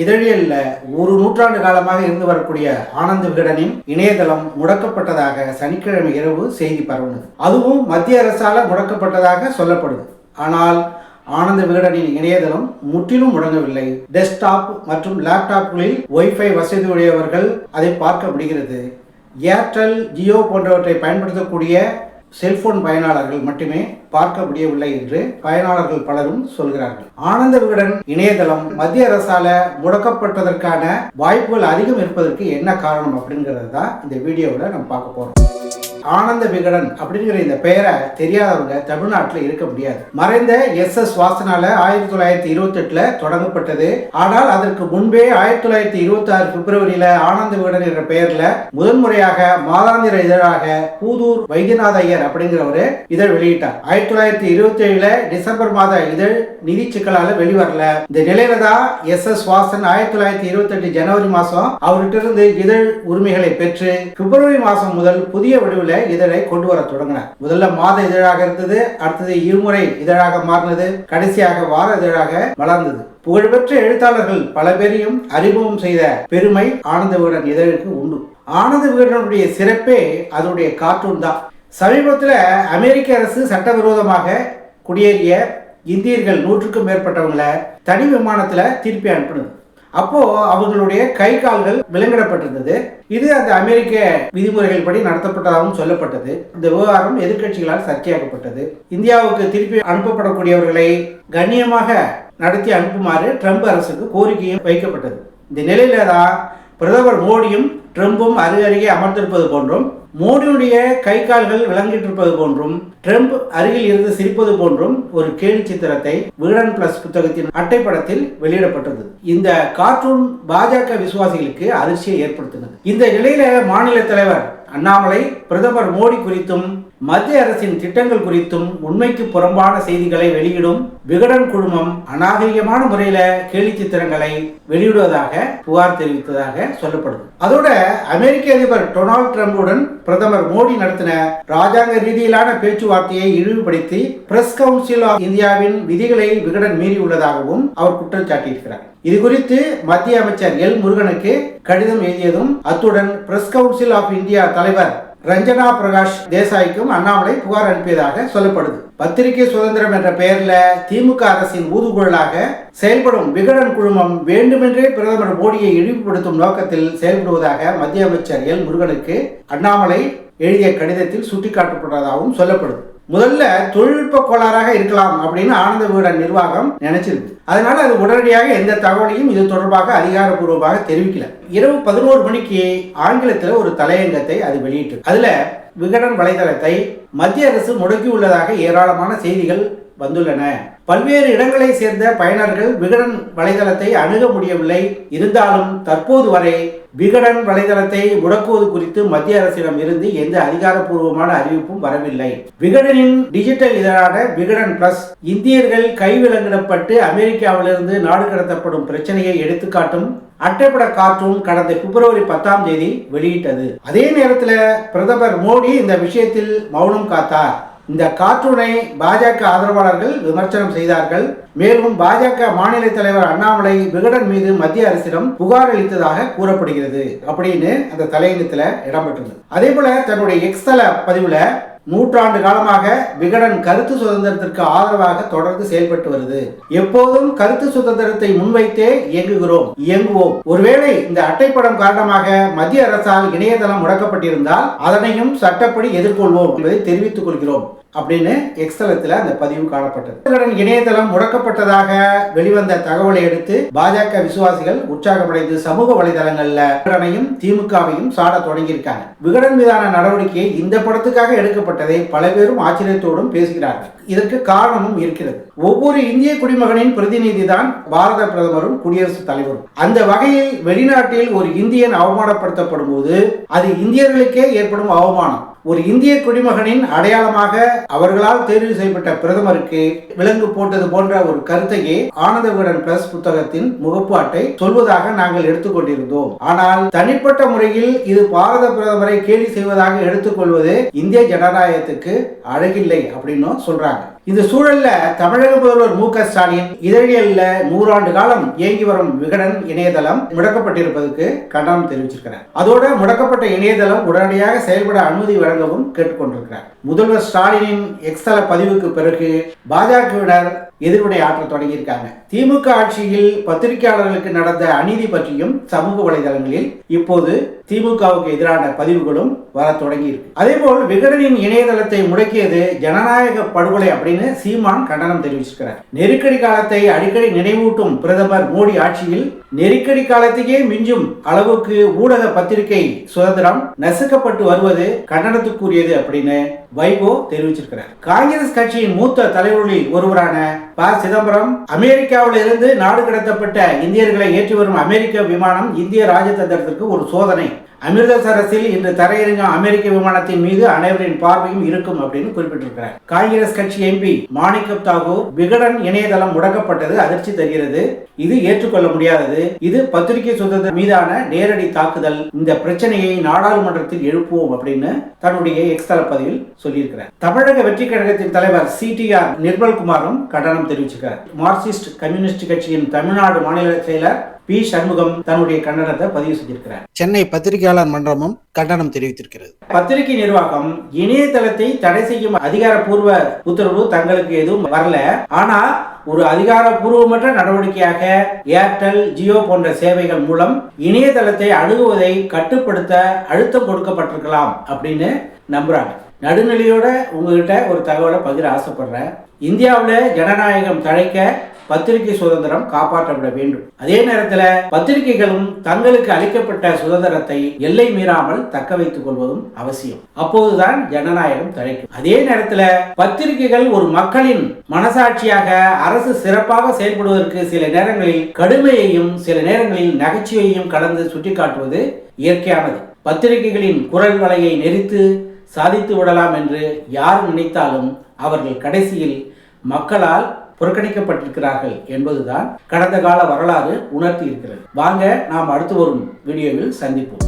இதழியல்ல ஒரு நூற்றாண்டு காலமாக இருந்து வரக்கூடிய ஆனந்த விகடனின் இணையதளம் முடக்கப்பட்டதாக சனிக்கிழமை இரவு செய்தி பரவுனது. அதுவும் மத்திய அரசால் முடக்கப்பட்டதாக சொல்லப்படுது. ஆனால் ஆனந்த விகடனின் இணையதளம் முற்றிலும் முடங்கவில்லை. டெஸ்க்டாப் மற்றும் லேப்டாப்களில் ஒய்ஃபை வசதியுடையவர்கள் அதை பார்க்க முடிகிறது. ஏர்டெல், ஜியோ போன்றவற்றை பயன்படுத்தக்கூடிய செல்போன் பயனாளர்கள் மட்டுமே பார்க்க முடியவில்லை என்று பயனாளர்கள் பலரும் சொல்கிறார்கள். ஆனந்த விகடன் இணையதளம் மத்திய அரசால முடக்கப்பட்டதற்கான வாய்ப்புகள் அதிகம் இருப்பதற்கு என்ன காரணம் அப்படிங்கிறது தான் இந்த வீடியோவில் நம்ம பார்க்க போறோம். ஆனந்த விகடன் அப்படிங்கிற இந்த பெயரை தெரியாதவங்க தமிழ்நாட்டில் இருக்க முடியாது. மறைந்த எஸ் வாசனால 1928 தொடங்கப்பட்டது. ஆனால் அதற்கு முன்பே 1926 பிப்ரவரியில ஆனந்த விகடன் என்ற பெயர்ல முதன்முறையாக மாதாந்திர இதழாக பூதூர் வைத்தியநாத ஐயர் அப்படிங்கிறவரு இதழ் வெளியிட்டார். 1927 டிசம்பர் மாத இதழ் நிதி சிக்கலால வெளிவரல. இந்த நிலையில தான் எஸ் வாசன் 1928 ஜனவரி மாசம் அவர்கிட்ட இருந்து இதழ் உரிமைகளை பெற்று பிப்ரவரி மாசம் முதல் புதிய வடிவில் இதழை கொண்டு வர தொடங்கினார். முதல்ல மாத இதழாக இருந்தது, அடுத்தது இருமுறை இதழாக மாறினது, கடைசியாக வார இதழாக வளர்ந்தது. புகழ்பெற்ற எழுத்தாளர்கள் பல பேரையும் அறிமுகம் செய்த பெருமை ஆனந்த விகடன் இதழுக்கு உண்டு. ஆனந்த விகடனுடைய சிறப்பே அதனுடைய கார்ட்டூன் தான். சமீபத்தில் அமெரிக்க அரசு சட்டவிரோதமாக குடியேறிய இந்தியர்கள் 100க்கும் மேற்பட்டவங்களை தனி விமானத்தில் திருப்பி அனுப்பினது. அப்போ அவங்களுடைய கை கால்கள் விலங்கிடப்பட்டிருந்தது. இது அந்த அமெரிக்க விதிமுறைகள் படி நடத்தப்பட்டதாகவும் சொல்லப்பட்டது. இந்த விவகாரம் எதிர்கட்சிகளால் சர்ச்சையாக்கப்பட்டது. இந்தியாவுக்கு திருப்பி அனுப்பப்படக்கூடியவர்களை கண்ணியமாக நடத்தி அனுப்புமாறு ட்ரம்ப் அரசுக்கு கோரிக்கையும் வைக்கப்பட்டது. இந்த நிலையில தான் பிரதமர் மோடியும் ட்ரம்பும் அருகருகே அமர்ந்திருப்பது போன்றும், மோடியுடைய கை கால்கள் விளங்கிட்டு இருப்பது போன்றும், ட்ரம்ப் அருகில் இருந்து சிரிப்பது போன்றும் ஒரு கேலி சித்திரத்தை விகடன் பிளஸ் புத்தகத்தின் அட்டைப்படத்தில் வெளியிடப்பட்டது. இந்த கார்ட்டூன் பாஜக விசுவாசிகளுக்கு அதிர்ச்சியை ஏற்படுத்தினது. இந்த நிலையில மாநில தலைவர் அண்ணாமலை பிரதமர் மோடி குறித்தும் மத்திய அரசின் திட்டங்கள் குறித்தும் உண்மைக்கு புறம்பான செய்திகளை வெளியிடும் விகடன் குழுமம் அநாகரிகமான முறையில கேலி சித்திரங்களை வெளியிடுவதாக புகார் தெரிவித்ததாக சொல்லப்படுது. அதோட அமெரிக்க அதிபர் டொனால்ட் ட்ரம்புடன் பிரதமர் மோடி நடத்தின ராஜாங்க ரீதியிலான பேச்சுவார்த்தையை இழிவுபடுத்தி பிரஸ் கவுன்சில் ஆஃப் இந்தியாவின் விதிகளை விகடன் மீறியுள்ளதாகவும் அவர் குற்றம் சாட்டியிருக்கிறார். இது குறித்து மத்திய அமைச்சர் எல் முருகனுக்கு கடிதம் எழுதியதும், அத்துடன் பிரஸ் கவுன்சில் ஆஃப் இந்தியா தலைவர் ரஞ்சனா பிரகாஷ் தேசாய்க்கும் அண்ணாமலை புகார் அனுப்பியதாக சொல்லப்படுது. பத்திரிகை சுதந்திரம் என்ற பெயர்ல திமுக அரசின் ஊதுகுழலாக செயல்படும் விகடன் குழுமம் வேண்டுமென்றே பிரதமர் மோடியை இழிவுபடுத்தும் நோக்கத்தில் செயல்படுவதாக மத்திய அமைச்சர் எல் முருகனுக்கு அண்ணாமலை எழுதிய கடிதத்தில் சுட்டிக்காட்டப்பட்டதாகவும் சொல்லப்படுது. முதல்ல தொழில்நுட்ப கோளாறாக இருக்கலாம் அப்படின்னு ஆனந்த விகடன் நிர்வாகம் நினைச்சிருக்கு. அதனால அது உடனடியாக எந்த தகவலையும் இது தொடர்பாக அதிகாரப்பூர்வமாக தெரிவிக்கல. இரவு 11 மணிக்கு ஆங்கிலத்தில் ஒரு தலையங்கத்தை அது வெளியிட்டு, அதுல விகடன் வலைதளத்தை மத்திய அரசு முடக்கியுள்ளதாக ஏராளமான செய்திகள் வந்துள்ளன. பல்வேறு இடங்களை சேர்ந்த பயனர்கள் விகடன் வலைதளத்தை அணுக முடியவில்லை. இருந்தாலும் தற்போது வரை விகடன் வலைதளத்தை முடக்குவது குறித்து மத்திய அரசிடம் இருந்து எந்த அதிகாரப்பூர்வமான அறிவிப்பும் வரவில்லை. விகடனின் டிஜிட்டல் இதழான விகடன் பிளஸ் இந்தியர்கள் கைவிலங்கிடப்பட்டு அமெரிக்காவிலிருந்து நாடு கடத்தப்படும் பிரச்சனையை எடுத்துக்காட்டும் அட்டைப்பட கார்ட்டூன் கடந்த பிப்ரவரி 10ஆம் தேதி வெளியிட்டது. அதே நேரத்தில் பிரதமர் மோடி இந்த விஷயத்தில் மௌனம் காத்தார். இந்த கார்ட்டூனை பாஜக ஆதரவாளர்கள் விமர்சனம் செய்தார்கள். மேலும் பாஜக மாநில தலைவர் அண்ணாமலை விகடன் மீது மத்திய அரசிடம் புகார் அளித்ததாக கூறப்படுகிறது அப்படின்னு அந்த தலையங்கத்தில் இடம்பெற்றது. அதே போல தன்னுடைய எக்ஸ் தள பதிவுல நூற்றாண்டு காலமாக விகடன் கருத்து சுதந்திரத்திற்கு ஆதரவாக தொடர்ந்து செயல்பட்டு வருது. எப்போதும் கருத்து சுதந்திரத்தை முன்வைத்தே இயங்குவோம். ஒருவேளை இந்த அட்டைப்படம் காரணமாக மத்திய அரசால் இணையதளம் முடக்கப்பட்டிருந்தால் அதனையும் சட்டப்படி எதிர்கொள்வோம் என்பதை தெரிவித்துக் கொள்கிறோம் அப்படின்னு எக்ஸ்தலத்தில் அந்த பதிவு காணப்பட்டது. விகடன் இணையதளம் முடக்கப்பட்டதாக வெளிவந்த தகவலை எடுத்து பாஜக விசுவாசிகள் உற்சாகமடைந்து சமூக வலைதளங்கள்ல விகடனையும் திமுகவையும் சாட தொடங்கியிருக்காங்க. விகடன் மீதான நடவடிக்கை இந்த படத்துக்காக எடுக்கப்பட்டதை பல பேரும் ஆச்சரியத்தோடும் பேசுகிறார்கள். இதற்கு காரணமும் இருக்கிறது. ஒவ்வொரு இந்திய குடிமகனின் பிரதிநிதி தான் பாரத பிரதமரும் குடியரசுத் தலைவரும். அந்த வகையில் வெளிநாட்டில் ஒரு இந்தியன் அவமானப்படுத்தப்படும் போது அது இந்தியர்களுக்கே ஏற்படும் அவமானம். ஒரு இந்திய குடிமகனின் அடையாளமாக அவர்களால் தேர்வு செய்யப்பட்ட பிரதமருக்கு விலங்கு போட்டது போன்ற ஒரு கருத்தையே ஆனந்த விகடன் பிளஸ் புத்தகத்தின் முகப்பு அட்டை சொல்வதாக நாங்கள் எடுத்துக்கொண்டிருந்தோம். ஆனால் தனிப்பட்ட முறையில் இது பாரத பிரதமரை கேலி செய்வதாக எடுத்துக்கொள்வது இந்திய ஜனநாயகத்துக்கு அழகில்லை அப்படின்னு சொல்றாங்க. இந்த சூழல்ல தமிழக முதல்வர் மு.க. ஸ்டாலின் இதழியல்ல 100 ஆண்டு காலம் இயங்கி வரும் விகடன் இணையதளம் முடக்கப்பட்டிருப்பதற்கு கண்டனம் தெரிவிச்சிருக்கிறார். அதோட முடக்கப்பட்ட இணையதளம் உடனடியாக செயல்பட அனுமதி வழங்கவும் கேட்டுக்கொண்டிருக்கிறார். முதல்வர் ஸ்டாலினின் எக்ஸ் தள பதிவுக்கு பிறகு பாஜகவினர் எதிர்வினை ஆற்ற தொடங்கியிருக்காங்க. திமுக ஆட்சியில் பத்திரிகையாளர்களுக்கு நடந்த அநீதி பற்றியும் சமூக வலைதளங்களில் இப்போது திமுகவுக்கு எதிரான பதிவுகளும் வர தொடங்கி இருக்கு. அதேபோல் விகடனின் இணையதளத்தை முடக்கியது ஜனநாயக படுகொலை அப்படின்னு சீமான் கண்டனம் தெரிவிச்சிருக்கிறார். நெருக்கடி காலத்தை அடிக்கடி நினைவூட்டும் பிரதமர் மோடி ஆட்சியில் நெருக்கடி காலத்தையே மிஞ்சும் அளவுக்கு ஊடக பத்திரிகை சுதந்திரம் நசுக்கப்பட்டு வருவது கண்டனத்துக்குரியது அப்படின்னு வைகோ தெரிவிச்சிருக்கிறார். காங்கிரஸ் கட்சியின் மூத்த தலைவர்களில் ஒருவரான ப. சிதம்பரம் அமெரிக்காவில் இருந்து நாடு கடத்தப்பட்ட இந்தியர்களை ஏற்றி வரும் அமெரிக்க விமானம் இந்திய ராஜதந்திரத்திற்கு ஒரு சோதனை. அமிர்தசரஸில் இன்று தரையிறங்கும் அமெரிக்க விமானத்தின் மீது அனைவரின் பார்வையும் இருக்கும் அப்படின்னு குறிப்பிட்டிருக்கிறார். காங்கிரஸ் கட்சி எம்பி மாணிக்கம் தாகூர் விகடன் இணையதளம் முடக்கப்பட்டது அதிர்ச்சி தருகிறது, இது ஏற்றுக்கொள்ள முடியாதது, இது பத்திரிகை சுதந்திரம் மீதான நேரடி தாக்குதல், இந்த பிரச்சனையை நாடாளுமன்றத்தில் எழுப்புவோம் அப்படின்னு தன்னுடைய எக்ஸ் தள பதிவில் சொல்லியிருக்கிறார். தமிழக வெற்றி கழகத்தின் தலைவர் CTR நிர்மல்குமாரும் கண்டனம் தெரிவிச்சிருக்கிறார். மார்க்சிஸ்ட் கம்யூனிஸ்ட் கட்சியின் தமிழ்நாடு மாநில செயலர் பி. சண்முகம் தன்னுடைய கண்டனத்தை பதிவு செஞ்சிருக்கிறார். சென்னை பத்திரிகையாளர் மன்றமும் கண்டனம் தெரிவித்திருக்கிறது. பத்திரிகை நிர்வாகம் இணையதளத்தை தடை செய்யும் அதிகாரப்பூர்வ உத்தரவு தங்களுக்கு எதுவும் வரல, ஆனா ஒரு அதிகாரப்பூர்வமற்ற நடவடிக்கையாக ஏர்டெல், ஜியோ போன்ற சேவைகள் மூலம் இணையதளத்தை அணுகுவதை கட்டுப்படுத்த அழுத்தம் கொடுக்கப்பட்டிருக்கலாம் அப்படின்னு நம்புறாங்க. நடுநிலையோட உங்ககிட்ட ஒரு தகவலை பகிர ஆசைப்படுறேன். இந்தியாவில் ஜனநாயகம் தழைக்க பத்திரிகை சுதந்திரம் காப்பாற்றப்பட வேண்டும். அதே நேரத்தில் பத்திரிகைகளும் தங்களுக்கு அளிக்கப்பட்ட சுதந்திரத்தை எல்லை மீறாமல் தக்க வைத்துக் கொள்வதும் அவசியம். அப்போதுதான் ஜனநாயகம் தழைக்கும். அதே நேரத்தில் பத்திரிகைகள் ஒரு மக்களின் மனசாட்சியாக அரசு சிறப்பாக செயல்படுவதற்கு சில நேரங்களில் கடுமையையும் சில நேரங்களில் நகைச்சுவையையும் கலந்து சுட்டிக்காட்டுவது இயற்கையானது. பத்திரிகைகளின் குரல் வலையை நெரித்து சாதித்து விடலாம் என்று யார் நினைத்தாலும் அவர்கள் கடைசியில் மக்களால் புறக்கணிக்கப்பட்டிருக்கிறார்கள் என்பதுதான் கடந்த கால வரலாறு உணர்த்தி இருக்கிறது. வாங்க நாம் அடுத்து வரும் வீடியோவில் சந்திப்போம்.